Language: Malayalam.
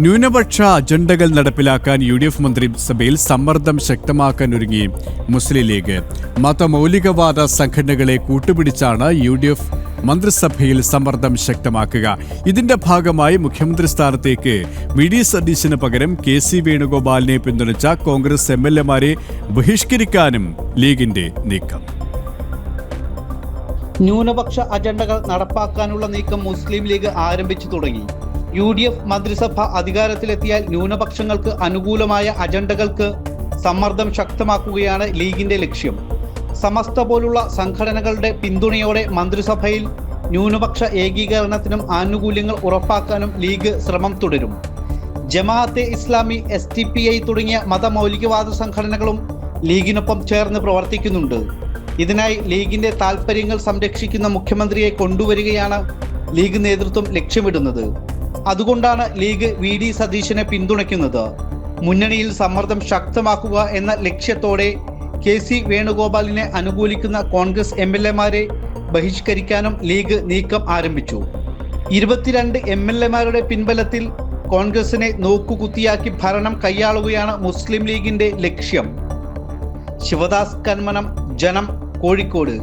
ന്യൂനപക്ഷ അജണ്ടകൾ നടപ്പിലാക്കാൻ UDF മന്ത്രിസഭയിൽ സമ്മർദ്ദം ശക്തമാക്കാൻ ഒരുങ്ങി മുസ്ലിം ലീഗ്. മതമൗലികവാദ സംഘടനകളെ കൂട്ടുപിടിച്ചാണ് UDF മന്ത്രിസഭയിൽ സമ്മർദ്ദം ശക്തമാക്കുക. ഇതിന്റെ ഭാഗമായി മുഖ്യമന്ത്രി സ്ഥാനത്തേക്ക് VD സതീശന് പകരം KC വേണുഗോപാലിനെ പിന്തുണച്ച കോൺഗ്രസ് MLA-മാരെ ബഹിഷ്കരിക്കാനും ലീഗിന്റെ നീക്കം. ന്യൂനപക്ഷ അജണ്ടകൾ നടപ്പാക്കാനുള്ള നീക്കം മുസ്ലിം ലീഗ് ആരംഭിച്ചു തുടങ്ങി. UDF മന്ത്രിസഭ അധികാരത്തിലെത്തിയാൽ ന്യൂനപക്ഷങ്ങൾക്ക് അനുകൂലമായ അജണ്ടകൾക്ക് സമ്മർദ്ദം ശക്തമാക്കുകയാണ് ലീഗിന്റെ ലക്ഷ്യം. സമസ്ത പോലുള്ള സംഘടനകളുടെ പിന്തുണയോടെ മന്ത്രിസഭയിൽ ന്യൂനപക്ഷ ഏകീകരണത്തിനും ആനുകൂല്യങ്ങൾ ഉറപ്പാക്കാനും ലീഗ് ശ്രമം തുടരും. ജമാഅത്തെ ഇസ്ലാമി, STPI തുടങ്ങിയ മതമൗലികവാദ സംഘടനകളും ലീഗിനൊപ്പം ചേർന്ന് പ്രവർത്തിക്കുന്നുണ്ട്. ഇതിനായി ലീഗിന്റെ താൽപ്പര്യങ്ങൾ സംരക്ഷിക്കുന്ന മുഖ്യമന്ത്രിയെ കൊണ്ടുവരികയാണ് ലീഗ് നേതൃത്വം ലക്ഷ്യമിടുന്നത്. അതുകൊണ്ടാണ് ലീഗ് VD സതീശനെ പിന്തുണയ്ക്കുന്നത്. മുന്നണിയിൽ സമ്മർദ്ദം ശക്തമാക്കുക എന്ന ലക്ഷ്യത്തോടെ KC വേണുഗോപാലിനെ അനുകൂലിക്കുന്ന കോൺഗ്രസ് MLA-മാരെ ബഹിഷ്കരിക്കാനും ലീഗ് നീക്കം ആരംഭിച്ചു. 22 MLA-മാരുടെ പിൻബലത്തിൽ കോൺഗ്രസിനെ നോക്കുകുത്തിയാക്കി ഭരണം കൈയാളുകയാണ് മുസ്ലിം ലീഗിന്റെ ലക്ഷ്യം. ശിവദാസ് കന്മനം, ജനം, കോഴിക്കോട്.